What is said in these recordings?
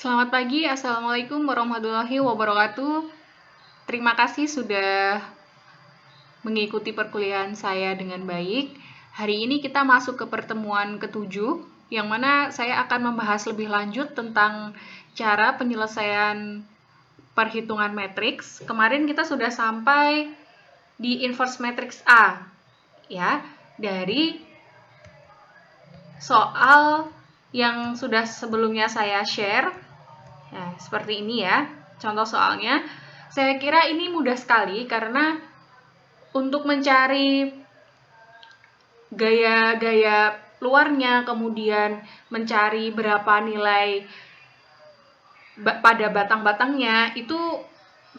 Selamat pagi, Assalamualaikum warahmatullahi wabarakatuh. Terima kasih sudah mengikuti perkuliahan saya dengan baik. Hari ini kita masuk ke pertemuan ke-7, yang mana saya akan membahas lebih lanjut tentang cara penyelesaian perhitungan matriks. Kemarin kita sudah sampai di inverse matrix A, ya, dari soal yang sudah sebelumnya saya share. Nah, seperti ini ya, contoh soalnya. Saya kira ini mudah sekali karena untuk mencari gaya-gaya luarnya, kemudian mencari berapa nilai pada batang-batangnya, itu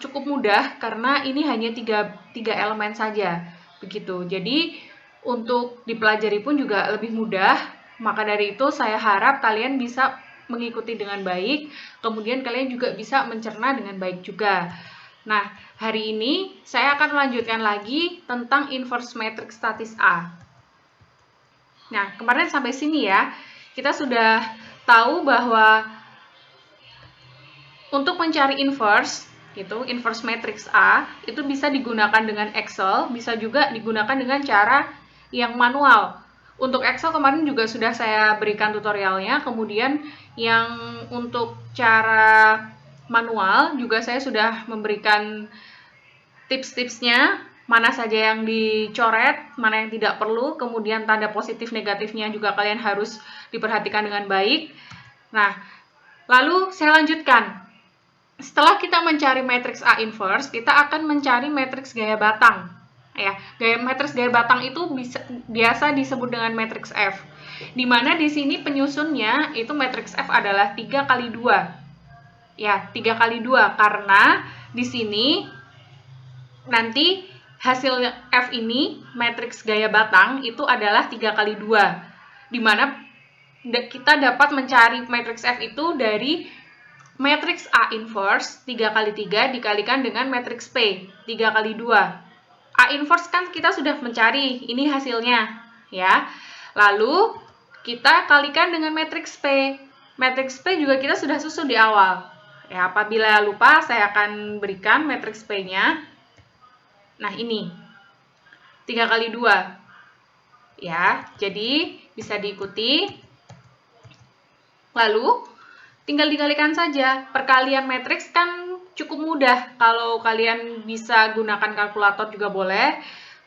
cukup mudah karena ini hanya tiga elemen saja. Begitu. Jadi, untuk dipelajari pun juga lebih mudah. Maka dari itu, saya harap kalian bisa mengikuti dengan baik, kemudian kalian juga bisa mencerna dengan baik juga. Nah, hari ini saya akan melanjutkan lagi tentang inverse matrix statis A. Nah, kemarin sampai sini ya, kita sudah tahu bahwa untuk mencari inverse, inverse matrix A, itu bisa digunakan dengan Excel, bisa juga digunakan dengan cara yang manual. Untuk Excel kemarin juga sudah saya berikan tutorialnya, kemudian yang untuk cara manual juga saya sudah memberikan tips-tipsnya, mana saja yang dicoret, mana yang tidak perlu, kemudian tanda positif negatifnya juga kalian harus diperhatikan dengan baik. Nah, lalu saya lanjutkan. Setelah kita mencari matriks A inverse, kita akan mencari matriks gaya batang. Ya, matriks gaya batang itu biasa disebut dengan matriks F. Di mana di sini penyusunnya itu matriks F adalah 3 kali 2. Ya, 3 kali 2 karena di sini nanti hasil F ini matriks gaya batang itu adalah 3 kali 2. Di mana kita dapat mencari matriks F itu dari matriks A inverse 3 kali 3 dikalikan dengan matriks P 3 kali 2. A inverse kan kita sudah mencari, ini hasilnya ya. Lalu kita kalikan dengan matriks P. Matriks P juga kita sudah susun di awal. Ya, apabila lupa saya akan berikan matriks P-nya. Nah, ini 3 kali 2. Ya, jadi bisa diikuti. Lalu tinggal dikalikan saja. Perkalian matriks kan cukup mudah. Kalau kalian bisa gunakan kalkulator juga boleh,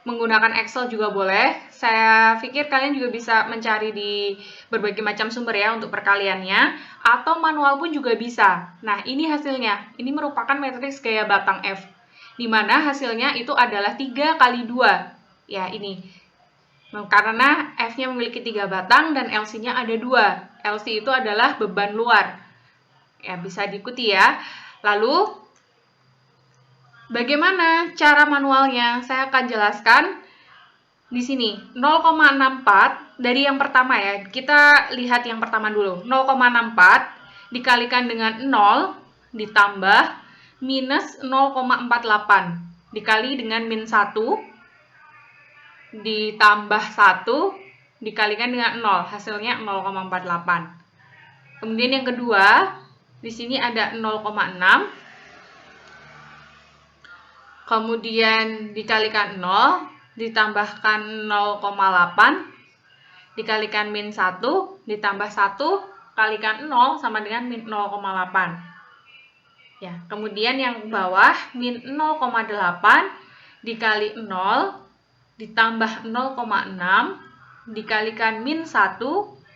menggunakan Excel juga boleh. Saya pikir kalian juga bisa mencari di berbagai macam sumber ya untuk perkaliannya, atau manual pun juga bisa. Nah, ini hasilnya. Ini merupakan matriks gaya batang F, di mana hasilnya itu adalah 3 kali 2. Ya, ini. Karena F-nya memiliki 3 batang dan LC-nya ada 2. LC itu adalah beban luar. Ya, bisa diikuti ya. Lalu, bagaimana cara manualnya? Saya akan jelaskan di sini. 0,64 dari yang pertama ya. Kita lihat yang pertama dulu. 0,64 dikalikan dengan 0 ditambah minus 0,48 dikali dengan min 1 ditambah 1 dikalikan dengan 0. Hasilnya 0,48. Kemudian yang kedua, di sini ada 0,6. Kemudian dikalikan 0, ditambahkan 0,8, dikalikan min 1, ditambah 1, kalikan 0 sama dengan min 0,8. Ya, kemudian yang bawah, min 0,8 dikali 0, ditambah 0,6, dikalikan min 1,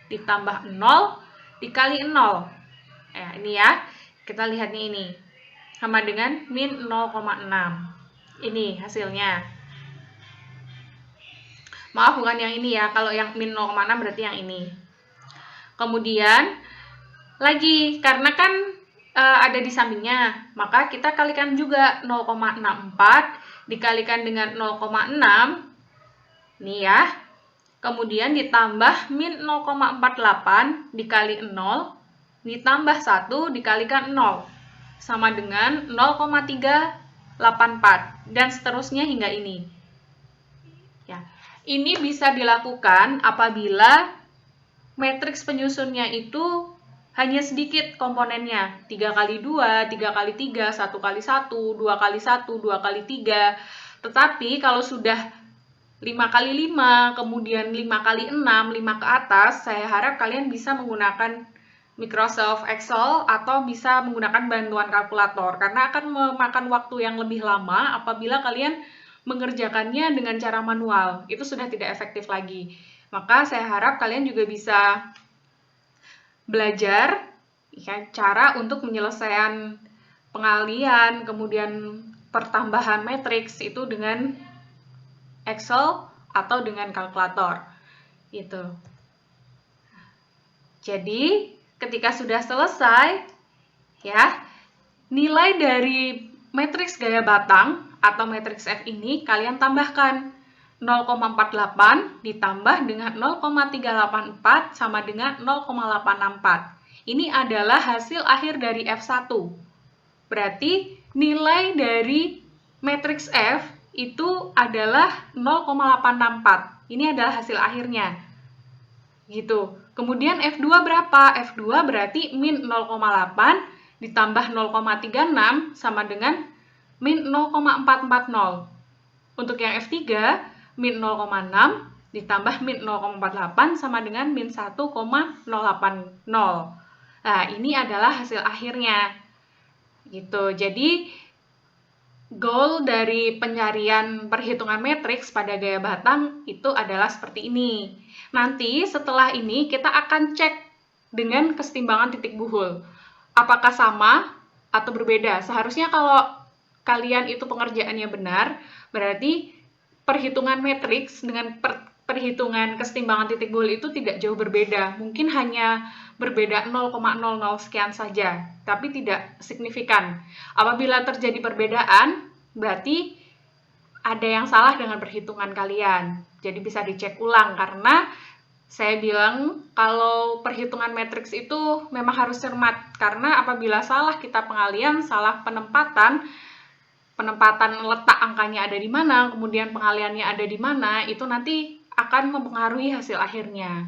ditambah 0, dikali 0. Ya, ini ya, kita lihatnya ini. Sama dengan min 0,6. Ini hasilnya. Maaf, bukan yang ini ya. Kalau yang min 0,6 berarti yang ini. Kemudian, lagi, karena kan ada di sampingnya, maka kita kalikan juga 0,64 dikalikan dengan 0,6. Nih ya. Kemudian ditambah min 0,48 dikali 0, ditambah 1 dikalikan 0. Sama dengan 0,384 dan seterusnya hingga ini. Ya, ini bisa dilakukan apabila matriks penyusunnya itu hanya sedikit komponennya, 3 kali 2, 3 kali 3, 1 kali 1, 2 kali 1, 2 kali 3. Tetapi kalau sudah 5 kali 5, kemudian 5 kali 6, 5 ke atas, saya harap kalian bisa menggunakan Microsoft Excel atau bisa menggunakan bantuan kalkulator, karena akan memakan waktu yang lebih lama apabila kalian mengerjakannya dengan cara manual. Itu sudah tidak efektif lagi. Maka saya harap kalian juga bisa belajar ya, cara untuk penyelesaian pengalian, kemudian pertambahan matriks itu dengan Excel atau dengan kalkulator. Gitu. Jadi, ketika sudah selesai, ya, nilai dari matriks gaya batang atau matriks F ini kalian tambahkan 0,48 ditambah dengan 0,384 sama dengan 0,864. Ini adalah hasil akhir dari F1. Berarti nilai dari matriks F itu adalah 0,864. Ini adalah hasil akhirnya. Gitu. Kemudian F2 berapa? F2 berarti min 0,8 ditambah 0,36 sama dengan min 0,440. Untuk yang F3, min 0,6 ditambah min 0,48 sama dengan min 1,080. Nah, ini adalah hasil akhirnya. Gitu. Jadi, goal dari pencarian perhitungan matriks pada gaya batang itu adalah seperti ini. Nanti setelah ini kita akan cek dengan kesetimbangan titik buhul. Apakah sama atau berbeda? Seharusnya kalau kalian itu pengerjaannya benar, berarti perhitungan matriks dengan perhitungan kesetimbangan titik buhul itu tidak jauh berbeda. Mungkin hanya berbeda 0,00 sekian saja, tapi tidak signifikan. Apabila terjadi perbedaan, berarti ada yang salah dengan perhitungan kalian. Jadi bisa dicek ulang, karena saya bilang kalau perhitungan matriks itu memang harus cermat, karena apabila salah kita pengalian, salah penempatan letak angkanya ada di mana, kemudian pengaliannya ada di mana, itu nanti akan mempengaruhi hasil akhirnya.